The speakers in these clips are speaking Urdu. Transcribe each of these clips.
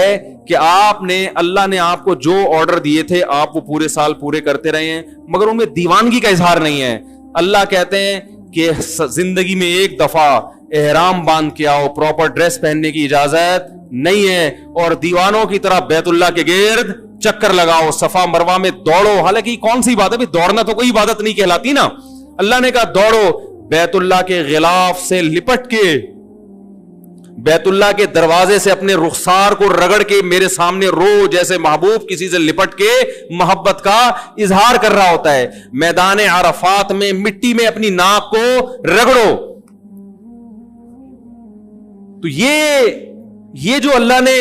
ہے کہ آپ نے, اللہ نے آپ کو جو آرڈر دیے تھے آپ وہ پورے سال پورے کرتے رہے ہیں, مگر ان میں دیوانگی کا اظہار نہیں ہے. اللہ کہتے ہیں کہ زندگی میں ایک دفعہ احرام باندھ کے آؤ, پراپر ڈریس پہننے کی اجازت نہیں ہے, اور دیوانوں کی طرح بیت اللہ کے گرد چکر لگاؤ, صفا مروہ میں دوڑو. حالانکہ کون سی بات ہے, دوڑنا تو کوئی عبادت نہیں کہلاتی نا. اللہ نے کہا دوڑو, بیت اللہ کے غلاف سے لپٹ کے, بیت اللہ کے دروازے سے اپنے رخسار کو رگڑ کے میرے سامنے رو, جیسے محبوب کسی سے لپٹ کے محبت کا اظہار کر رہا ہوتا ہے. میدان عرفات میں مٹی میں اپنی ناک کو رگڑو. تو یہ جو اللہ نے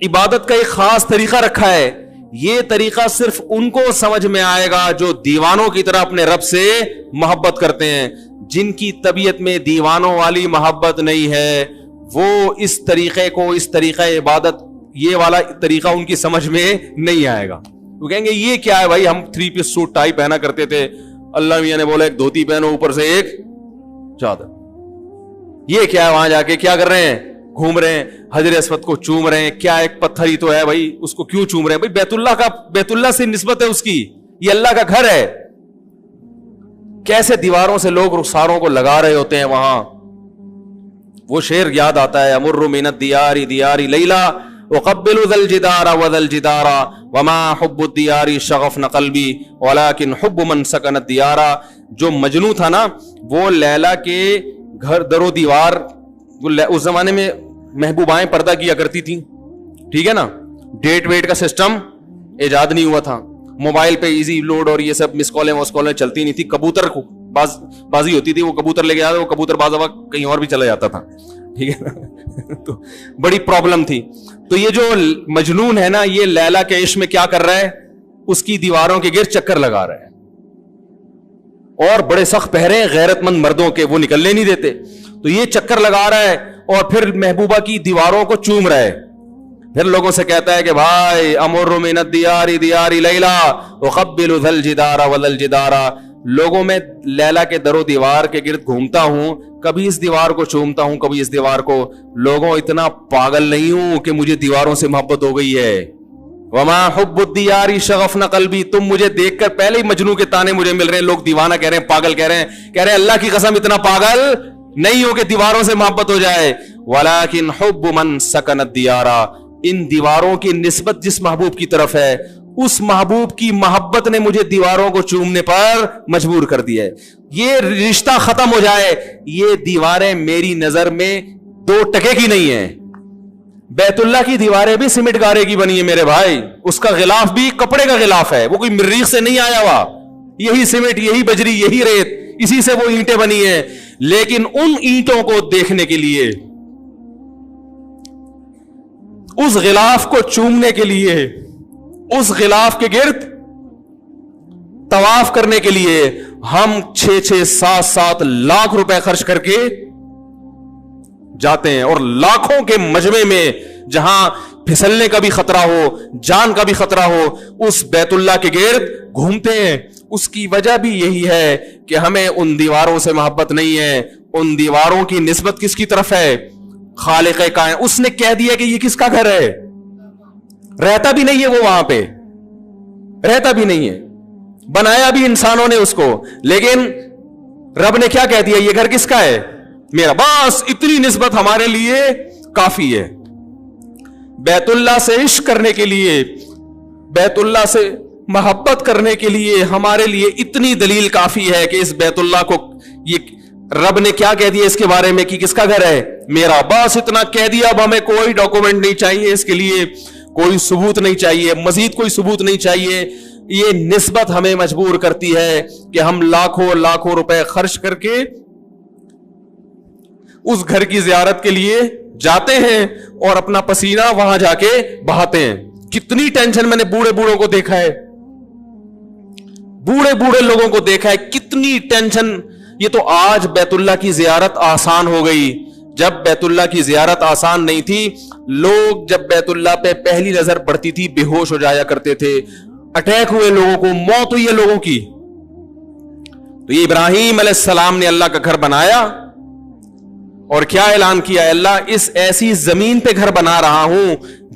عبادت کا ایک خاص طریقہ رکھا ہے, یہ طریقہ صرف ان کو سمجھ میں آئے گا جو دیوانوں کی طرح اپنے رب سے محبت کرتے ہیں. جن کی طبیعت میں دیوانوں والی محبت نہیں ہے, وہ اس طریقے کو, اس طریقہ عبادت, یہ والا طریقہ ان کی سمجھ میں نہیں آئے گا. وہ کہیں گے یہ کیا ہے بھائی, ہم 3 پیس سوٹ ٹائی پہنا کرتے تھے, اللہ میاں نے بولا ایک دھوتی پہنو اوپر سے ایک چادر. یہ کیا ہے, وہاں جا کے کیا کر رہے ہیں, گھوم رہے ہیں, حجر اسود کو چوم رہے ہیں. کیا ایک پتھر ہی تو ہے بھائی, اس کو کیوں چوم رہے ہیں بھائی؟ بیت اللہ سے نسبت ہے اس کی, یہ اللہ کا گھر ہے. کیسے دیواروں سے لوگ رخساروں کو لگا رہے ہوتے ہیں وہاں. وہ شعر یاد آتا ہے, امر من الدیار دیار لیلا اقبل ذا الجدار وذا الجدار وما حب الدیار شغفن قلبی ولكن حب من سکن الدیار. جو مجنوں تھا نا, وہ لیلا کے گھر در و دیوار, اس زمانے میں محبوبائیں پردہ کیا کرتی تھیں, ٹھیک ہے نا, ڈیٹ ویٹ کا سسٹم ایجاد نہیں ہوا تھا, موبائل پہ ایزی لوڈ اور یہ سب مس کالیں وسکالیں چلتی نہیں تھی. کبوتر بازی ہوتی تھی, وہ کبوتر لے کے آتا, وہ کبوتر باز کہیں اور بھی چلا جاتا تھا, ٹھیک ہے نا. تو بڑی پرابلم تھی. تو یہ جو مجنون ہے نا, یہ لیلا کے عشق میں کیا کر رہا ہے, اس کی دیواروں کے گرد چکر لگا رہا ہے, اور بڑے سخت پہرے غیرت مند مردوں کے, وہ نکلنے نہیں دیتے. تو یہ چکر لگا رہا ہے اور پھر محبوبہ کی دیواروں کو چوم رہا ہے. پھر لوگوں سے کہتا ہے کہ بھائی امر من الدیار دیار لیلا اقبل ذا الجدار وذا الجدار. لوگوں میں لیلا کے در و دیوار کے گرد گھومتا ہوں, کبھی اس دیوار کو چومتا ہوں, کبھی اس دیوار کو. لوگوں اتنا پاگل نہیں ہوں کہ مجھے دیواروں سے محبت ہو گئی ہے. وما حب الدیار شغفن قلبی. تم مجھے دیکھ کر پہلے ہی مجنوں کے تانے مجھے مل رہے ہیں, لوگ دیوانہ کہہ رہے ہیں, پاگل کہہ رہے ہیں. اللہ کی قسم اتنا پاگل نہیں ہو کہ دیواروں سے محبت ہو جائے. ولكن حب من سکن الدیار. ان دیواروں کی نسبت جس محبوب کی طرف ہے, اس محبوب کی محبت نے مجھے دیواروں کو چومنے پر مجبور کر دیا ہے. یہ رشتہ ختم ہو جائے. یہ دیواریں میری نظر میں 2 ٹکے کی نہیں ہیں. بیت اللہ کی دیواریں بھی سیمنٹ گارے کی بنی ہیں میرے بھائی, اس کا غلاف بھی کپڑے کا غلاف ہے, وہ کوئی مریخ سے نہیں آیا ہوا. یہی سیمنٹ, یہی بجری, یہی ریت, اسی سے وہ اینٹیں بنی ہیں. لیکن ان اینٹوں کو دیکھنے کے لیے, اس غلاف کو چومنے کے لیے, اس غلاف کے گرد طواف کرنے کے لیے ہم 6-6, 7-7 لاکھ روپے خرچ کر کے جاتے ہیں. اور لاکھوں کے مجمع میں جہاں پھسلنے کا بھی خطرہ ہو, جان کا بھی خطرہ ہو, اس بیت اللہ کے گرد گھومتے ہیں. اس کی وجہ بھی یہی ہے کہ ہمیں ان دیواروں سے محبت نہیں ہے. ان دیواروں کی نسبت کس کی طرف ہے, خالق کائنات. اس نے کہہ دیا کہ یہ کس کا گھر ہے, رہتا بھی نہیں ہے وہ وہاں پہ, رہتا بھی نہیں ہے, بنایا بھی انسانوں نے اس کو, لیکن رب نے کیا کہہ دیا, یہ گھر کس کا ہے, میرا. بس اتنی نسبت ہمارے لیے کافی ہے. بیت اللہ سے عشق کرنے کے لیے, بیت اللہ سے محبت کرنے کے لیے ہمارے لیے اتنی دلیل کافی ہے کہ اس بیت اللہ کو, یہ رب نے کیا کہہ دیا اس کے بارے میں کہ کس کا گھر ہے, میرا. بس اتنا کہہ دیا. اب ہمیں کوئی ڈاکومنٹ نہیں چاہیے, اس کے لیے کوئی ثبوت نہیں چاہیے, مزید کوئی ثبوت نہیں چاہیے. یہ نسبت ہمیں مجبور کرتی ہے کہ ہم لاکھوں روپے خرچ کر کے اس گھر کی زیارت کے لیے جاتے ہیں اور اپنا پسینہ وہاں جا کے بہاتے ہیں. کتنی ٹینشن میں نے بوڑھوں کو دیکھا ہے, بوڑھے لوگوں کو دیکھا ہے, کتنی ٹینشن. یہ تو آج بیت اللہ کی زیارت آسان ہو گئی, جب بیت اللہ کی زیارت آسان نہیں تھی, لوگ جب بیت اللہ پہ پہلی نظر پڑتی تھی بے ہوش ہو جایا کرتے تھے, اٹیک ہوئے لوگوں کو, موت ہوئی ہے لوگوں کی. تو یہ ابراہیم علیہ السلام نے اللہ کا گھر بنایا اور کیا اعلان کیا, اللہ اس ایسی زمین پہ گھر بنا رہا ہوں